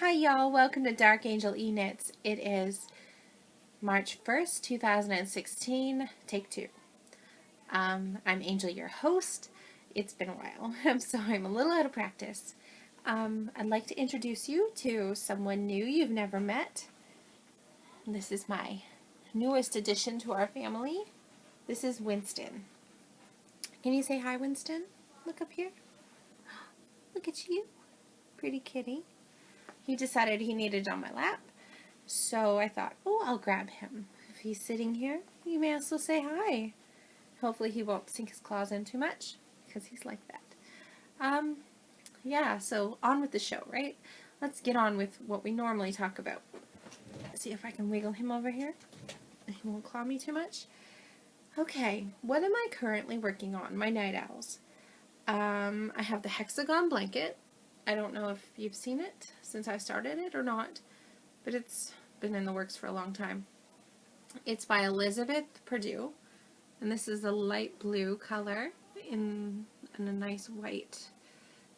Hi y'all, welcome to Dark Angel E-Knits. It is March 1st, 2016, take 2. I'm Angel, your host. It's been a while, so I'm a little out of practice. I'd like to introduce you to someone new you've never met. This is my newest addition to our family. This is Winston. Can you say hi, Winston? Look up here. Look at you. Pretty kitty. He decided he needed it on my lap, so I thought, oh, I'll grab him. If he's sitting here, you may also say hi. Hopefully he won't sink his claws in too much, because he's like that. Yeah, so on with the show, right? Let's get on with what we normally talk about. Let's see if I can wiggle him over here. He won't claw me too much. Okay, what am I currently working on? My night owls. I have the hexagon blanket. I don't know if you've seen it since I started it or not, but it's been in the works for a long time. It's by Elizabeth Purdue, and this is a light blue color in a nice white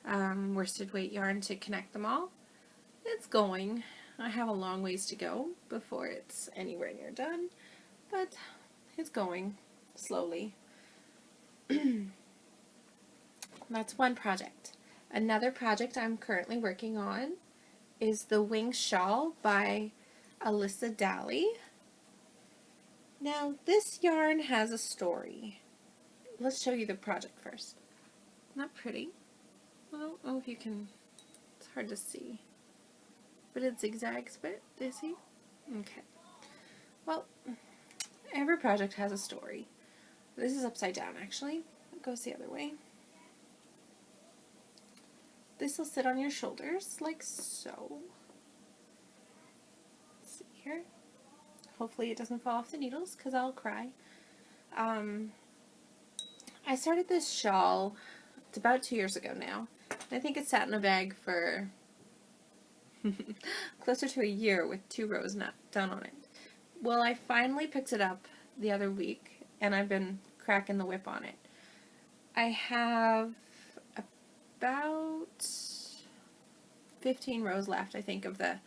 worsted weight yarn to connect them all. It's going. I have a long ways to go before it's anywhere near done, but it's going slowly. That's one project. Another project I'm currently working on is the Wing Shawl by Alyssa Daly. Now, this yarn has a story. Let's show you the project first. Not pretty. I don't know if you can, it's hard to see. But it zigzags a bit, do you see? Okay. Well, every project has a story. This is upside down, actually. It goes the other way. This will sit on your shoulders, like so. Let's see here. Hopefully it doesn't fall off the needles, because I'll cry. I started this shawl, it's about 2 years ago now. I think it sat in a bag for closer to a year with 2 rows not done on it. Well, I finally picked it up the other week, and I've been cracking the whip on it. I have about 15 rows left, I think, of the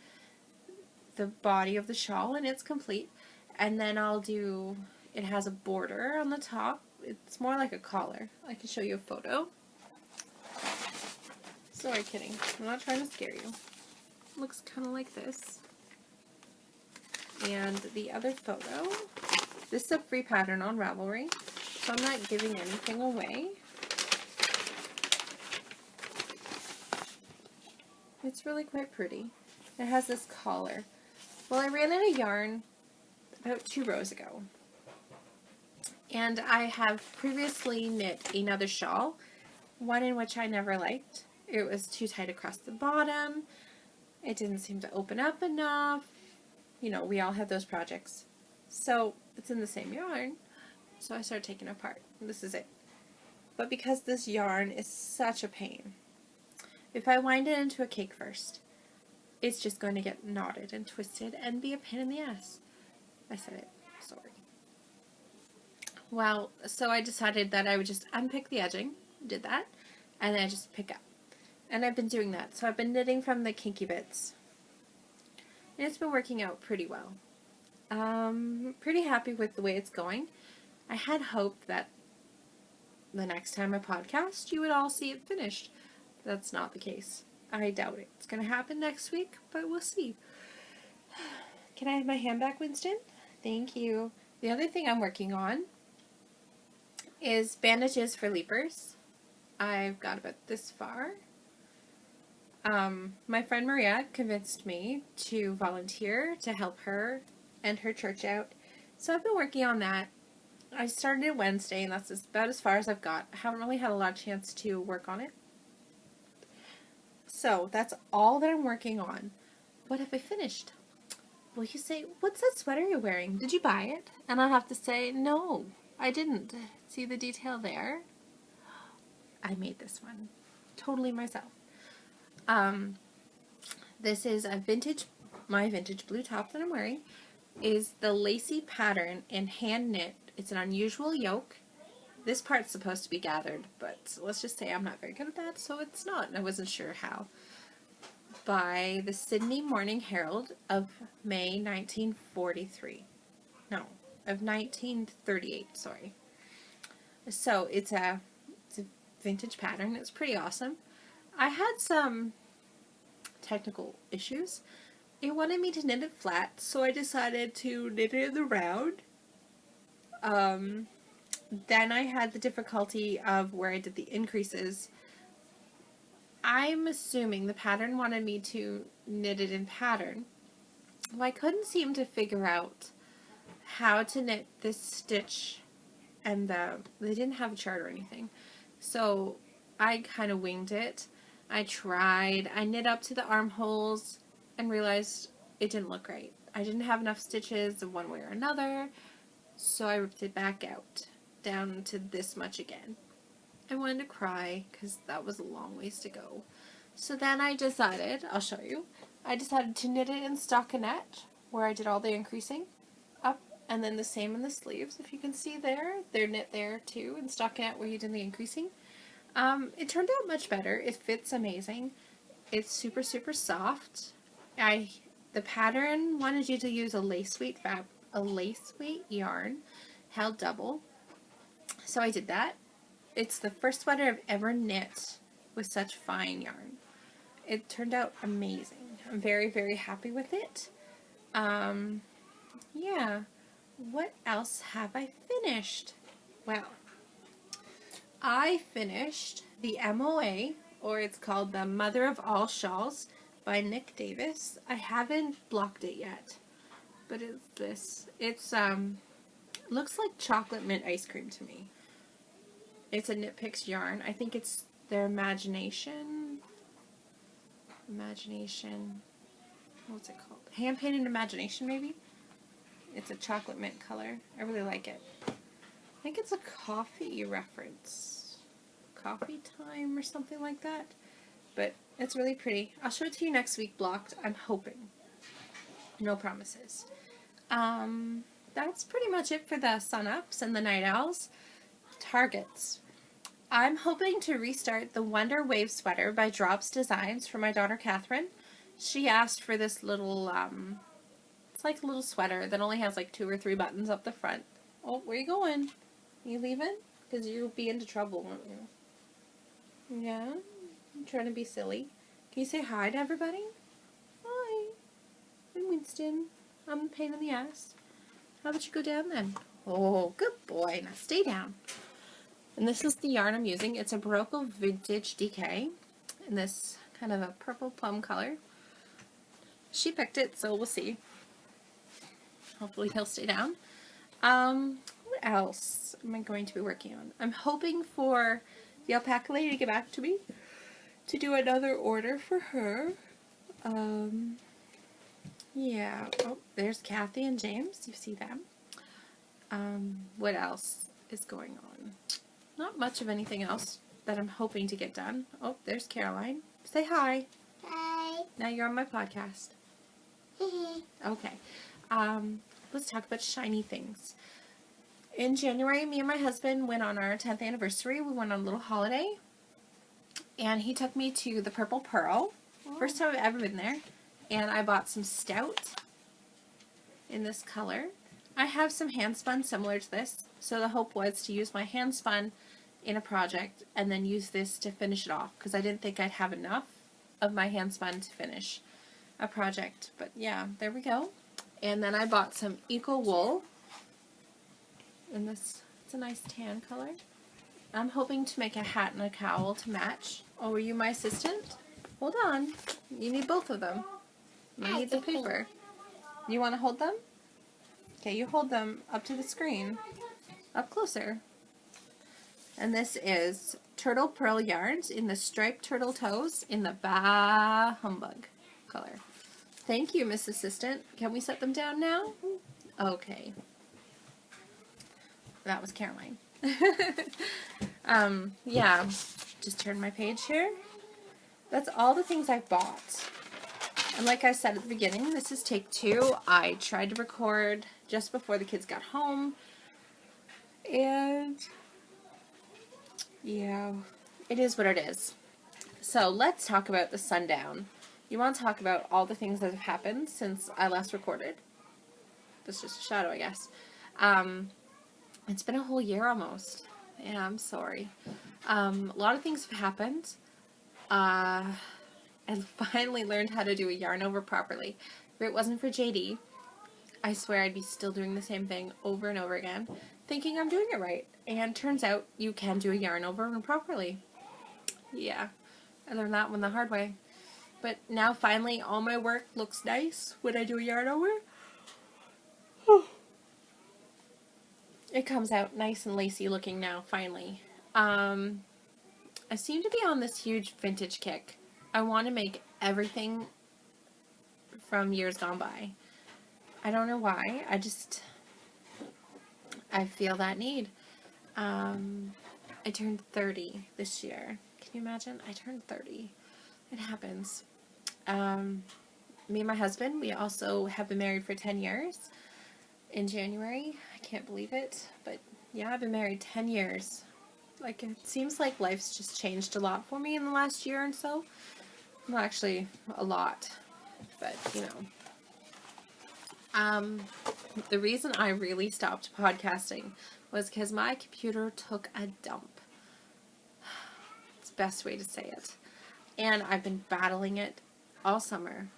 body of the shawl, and it's complete. And then I'll do, it has a border on the top. It's more like a collar. I can show you a photo. Sorry, kidding. I'm not trying to scare you. It looks kind of like this. And the other photo, this is a free pattern on Ravelry, so I'm not giving anything away. It's really quite pretty. It has this collar. Well, I ran out of yarn about 2 rows ago. And I have previously knit another shawl, one in which I never liked. It was too tight across the bottom. It didn't seem to open up enough. You know, we all have those projects. So it's in the same yarn. So I started taking it apart. This is it. But because this yarn is such a pain, if I wind it into a cake first, it's just going to get knotted and twisted and be a pain in the ass. I said it. Sorry. Well, so I decided that I would just unpick the edging. Did that. And then I just pick up. And I've been doing that. So I've been knitting from the kinky bits. And it's been working out pretty well. Pretty happy with the way it's going. I had hoped that the next time I podcast, you would all see it finished. That's not the case. I doubt it. It's going to happen next week, but we'll see. Can I have my hand back, Winston? Thank you. The other thing I'm working on is bandages for leapers. I've got about this far. My friend Maria convinced me to volunteer to help her and her church out. So I've been working on that. I started it Wednesday, and that's about as far as I've got. I haven't really had a lot of chance to work on it. So that's all that I'm working on. What have I finished? Well, you say, what's that sweater you're wearing? Did you buy it? And I'll have to say, no, I didn't. See the detail there? I made this one. Totally myself. This is a my vintage blue top that I'm wearing is the lacy pattern in hand knit. It's an unusual yoke. This part's supposed to be gathered, but let's just say I'm not very good at that, so it's not, and I wasn't sure how. by the Sydney Morning Herald of May 1943. No, of 1938, sorry. So it's a vintage pattern. It's pretty awesome. I had some technical issues. It wanted me to knit it flat, so I decided to knit it in the round. Then I had the difficulty of where I did the increases. I'm assuming the pattern wanted me to knit it in pattern. Well, I couldn't seem to figure out how to knit this stitch, and they didn't have a chart or anything. So I kind of winged it. I tried. I knit up to the armholes and realized it didn't look right. I didn't have enough stitches one way or another, so I ripped it back out down to this much again. I wanted to cry because that was a long ways to go. So then I decided, I'll show you, I decided to knit it in stockinette, where I did all the increasing up, and then the same in the sleeves. If you can see there, they're knit there too in stockinette where you did the increasing. It turned out much better. It fits amazing. It's super, super soft. The pattern wanted you to use a lace weight yarn held double. So I did that. It's the first sweater I've ever knit with such fine yarn. It turned out amazing. I'm very, very happy with it. Yeah. What else have I finished? Well, I finished the MOA, or it's called the Mother of All Shawls by Nick Davis. I haven't blocked it yet, but it's this. It's looks like chocolate mint ice cream to me. It's a Knit Picks yarn. I think it's their Imagination, what's it called? Hand Painted Imagination, maybe? It's a chocolate mint color. I really like it. I think it's a coffee reference. Coffee time or something like that. But it's really pretty. I'll show it to you next week blocked. I'm hoping. No promises. That's pretty much it for the sun ups and the night owls. Targets. I'm hoping to restart the Wonder Wave sweater by Drops Designs for my daughter Catherine. She asked for this little, it's like a little sweater that only has like 2 or 3 buttons up the front. Oh, where you going? You leaving? Because you'll be into trouble, won't you? Yeah? I'm trying to be silly. Can you say hi to everybody? Hi. I'm Winston. I'm the pain in the ass. How about you go down then? Oh, good boy. Now stay down. And this is the yarn I'm using. It's a Barocco Vintage DK in this kind of a purple plum color. She picked it, so we'll see. Hopefully he'll stay down. What else am I going to be working on? I'm hoping for the alpaca lady to get back to me to do another order for her. Yeah. Oh, there's Kathy and James. You see them. What else is going on? Not much of anything else that I'm hoping to get done. Oh, there's Caroline. Say hi. Hi. Now you're on my podcast. Okay. Let's talk about shiny things. In January, me and my husband went on our 10th anniversary. We went on a little holiday. And he took me to the Purple Pearl. First time I've ever been there. And I bought some stout in this color. I have some hand spun similar to this. So the hope was to use my hand spun in a project and then use this to finish it off. Because I didn't think I'd have enough of my hand spun to finish a project. But yeah, there we go. And then I bought some Eco Wool in this. It's a nice tan color. I'm hoping to make a hat and a cowl to match. Oh, are you my assistant? Hold on. You need both of them. I need the paper. You want to hold them? Okay, you hold them up to the screen. Up closer. And this is Turtle Pearl Yarns in the Striped Turtle Toes in the Bah Humbug color. Thank you, Miss Assistant. Can we set them down now? Okay. That was Caroline. Yeah, just turn my page here. That's all the things I bought. And like I said at the beginning, this is take 2. I tried to record just before the kids got home. And yeah, it is what it is. So let's talk about the sundown. You want to talk about all the things that have happened since I last recorded? That's just a shadow, I guess. It's been a whole year almost. Yeah, I'm sorry. A lot of things have happened. I finally learned how to do a yarn over properly. If it wasn't for JD, I swear I'd be still doing the same thing over and over again, thinking I'm doing it right. And turns out you can do a yarn over properly. Yeah, I learned that one the hard way. But now finally all my work looks nice when I do a yarn over. It comes out nice and lacy looking now, finally. I seem to be on this huge vintage kick. I want to make everything from years gone by. I don't know why. I feel that need. I turned 30 this year. Can you imagine? I turned 30. It happens. Me and my husband, we also have been married for 10 years in January. I can't believe it. But yeah, I've been married 10 years. Like, it seems like life's just changed a lot for me in the last year or so. Well, actually, a lot. But, you know. The reason I really stopped podcasting was because my computer took a dump. It's the best way to say it. And I've been battling it all summer,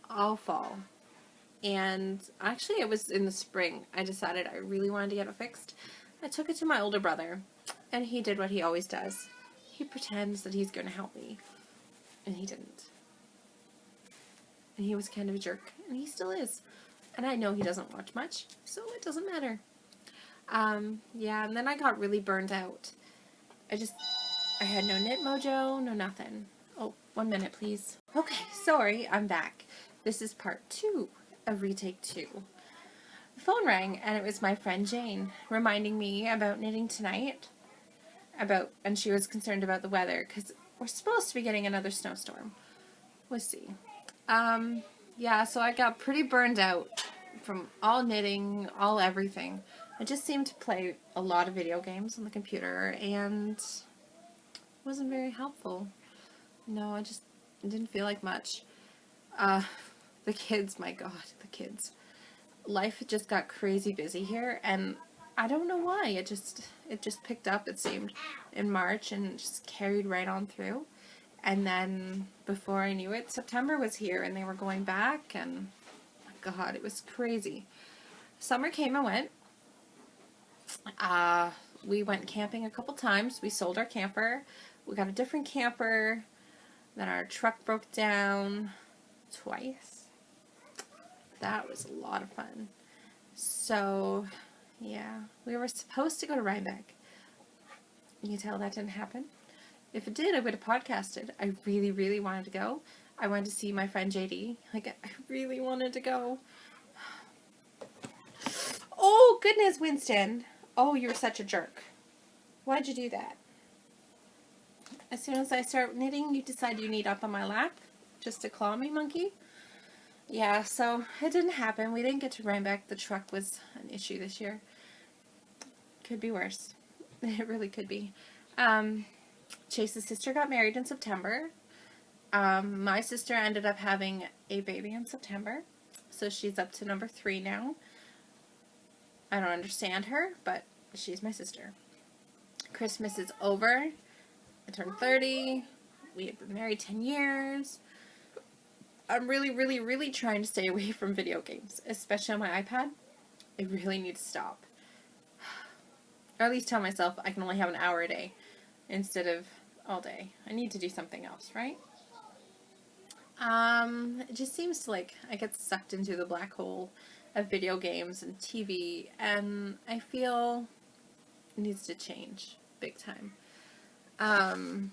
all fall. And actually it was in the spring. I decided I really wanted to get it fixed. I took it to my older brother, and he did what he always does. He pretends that he's going to help me. And he didn't. And he was kind of a jerk. And he still is. And I know he doesn't watch much, so it doesn't matter. Yeah, and then I got really burned out. I had no knit mojo, no nothing. Oh, 1 minute, please. Okay, sorry, I'm back. This is part 2 of Retake 2. The phone rang, and it was my friend Jane, reminding me about knitting tonight. And she was concerned about the weather, because we're supposed to be getting another snowstorm. We'll see. Yeah, so I got pretty burned out from all knitting, all everything. I just seemed to play a lot of video games on the computer, and it wasn't very helpful. No, I didn't feel like much. The kids, my God, the kids. Life just got crazy busy here, and I don't know why. It just picked up, it seemed, in March, and just carried right on through. And then, before I knew it, September was here, and they were going back, and, my God, it was crazy. Summer came and went. We went camping a couple times. We sold our camper. We got a different camper. Then our truck broke down twice. That was a lot of fun. So, yeah, we were supposed to go to Rhinebeck. You can tell that didn't happen. If it did, I would have podcasted. I really, really wanted to go. I wanted to see my friend JD. Like, I really wanted to go. Oh, goodness, Winston. Oh, you're such a jerk. Why'd you do that? As soon as I start knitting, you decide you need up on my lap just to claw me, monkey. Yeah, so it didn't happen. We didn't get to Rhinebeck. The truck was an issue this year. Could be worse. It really could be. Chase's sister got married in September. My sister ended up having a baby in September, so she's up to number 3 now. I don't understand her, but she's my sister. Christmas is over. I turned 30. We have been married 10 years. I'm really, really, really trying to stay away from video games, especially on my iPad. I really need to stop. Or at least tell myself I can only have an hour a day instead of all day. I need to do something else, right? It just seems to, like, I get sucked into the black hole of video games and TV, and I feel it needs to change big time. And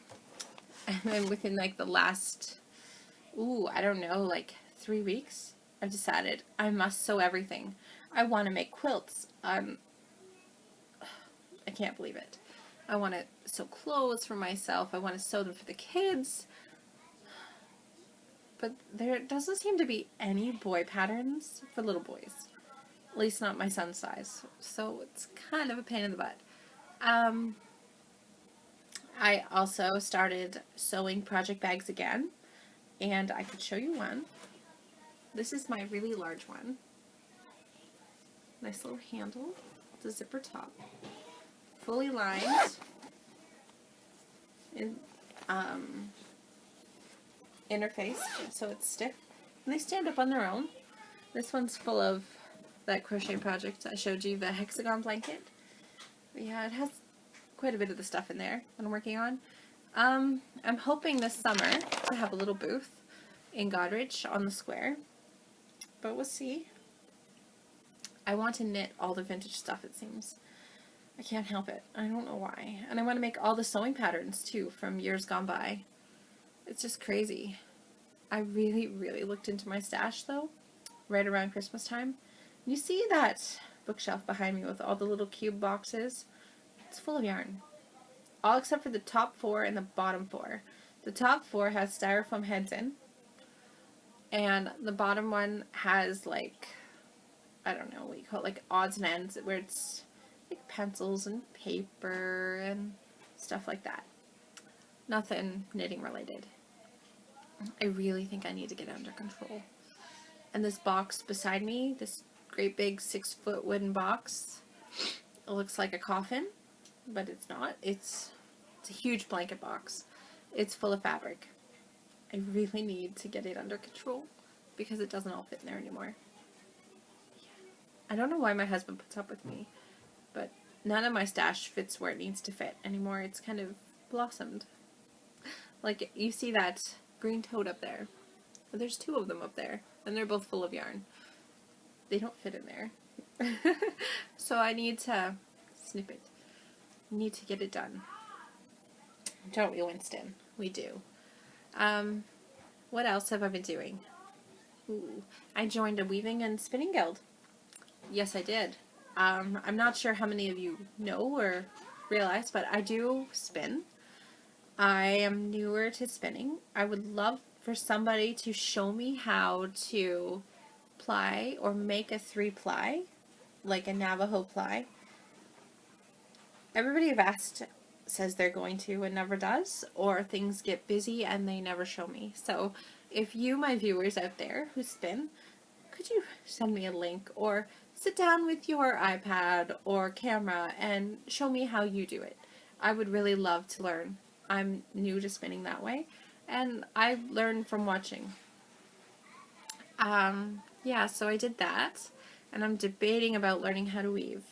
then within, like, the last, I don't know, like 3 weeks, I've decided I must sew everything. I want to make quilts. I can't believe it. I want to sew clothes for myself. I want to sew them for the kids. But there doesn't seem to be any boy patterns for little boys. At least not my son's size. So it's kind of a pain in the butt. I also started sewing project bags again. and I could show you one. This is my really large one. Nice little handle, the zipper top, fully lined in interface, so it's stiff. And they stand up on their own. This one's full of that crochet project I showed you, the hexagon blanket. But yeah, it has quite a bit of the stuff in there that I'm working on. I'm hoping this summer to have a little booth in Goderich on the square, but we'll see. I want to knit all the vintage stuff, it seems. I can't help it. I don't know why. And I want to make all the sewing patterns too from years gone by. It's just crazy. I really, really looked into my stash though, right around Christmas time. You see that bookshelf behind me with all the little cube boxes? It's full of yarn. All except for the top 4 and the bottom 4. The top 4 has styrofoam heads in, and the bottom one has like, I don't know what you call it, like odds and ends, where it's like pencils and paper and stuff like that. Nothing knitting related. I really think I need to get it under control. And this box beside me, this great big 6-foot wooden box, it looks like a coffin, but it's not. It's a huge blanket box. It's full of fabric. I really need to get it under control because it doesn't all fit in there anymore. I don't know why my husband puts up with me, but none of my stash fits where it needs to fit anymore. It's kind of blossomed. Like, you see that green toad up there. There's 2 of them up there, and they're both full of yarn. They don't fit in there. So I need to snip it. I need to get it done. Don't we, Winston? We do. What else have I been doing? Ooh, I joined a weaving and spinning guild. Yes, I did. I'm not sure how many of you know or realize, but I do spin. I am newer to spinning. I would love for somebody to show me how to ply or make a 3-ply, like a Navajo ply. Everybody I've asked says they're going to and never does, or things get busy and they never show me. So if you, my viewers out there who spin, could you send me a link or sit down with your iPad or camera and show me how you do it? I would really love to learn. I'm new to spinning that way, and I learned from watching. Yeah, so I did that, and I'm debating about learning how to weave.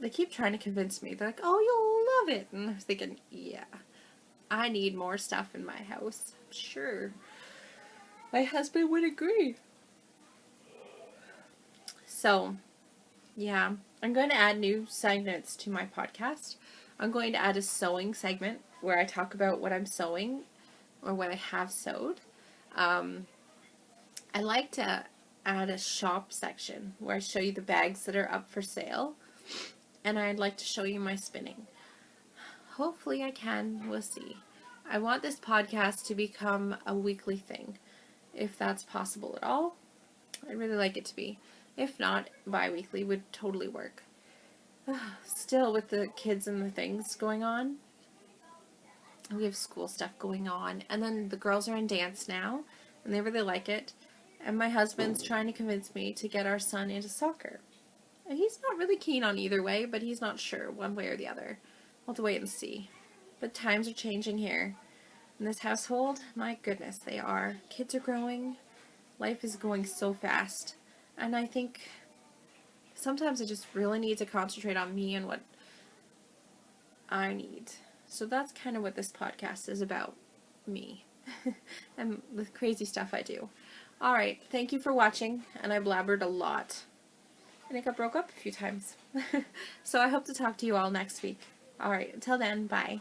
They keep trying to convince me. They're like, oh, you'll love it. And I'm thinking, yeah, I need more stuff in my house. Sure. My husband would agree. So, yeah, I'm going to add new segments to my podcast. I'm going to add a sewing segment where I talk about what I'm sewing or what I have sewed. I like to add a shop section where I show you the bags that are up for sale. And I'd like to show you my spinning. Hopefully I can. We'll see. I want this podcast to become a weekly thing, if that's possible at all. I'd really like it to be. If not, bi-weekly would totally work. Still, with the kids and the things going on, we have school stuff going on, and then the girls are in dance now, and they really like it, and my husband's trying to convince me to get our son into soccer. And he's not really keen on either way, but he's not sure one way or the other. We'll have to wait and see. But times are changing here. In this household, my goodness, they are. Kids are growing. Life is going so fast. And I think sometimes I just really need to concentrate on me and what I need. So that's kind of what this podcast is about. Me. And the crazy stuff I do. Alright, thank you for watching. And I blabbered a lot. And it got broke up a few times. So I hope to talk to you all next week. Alright, until then, bye.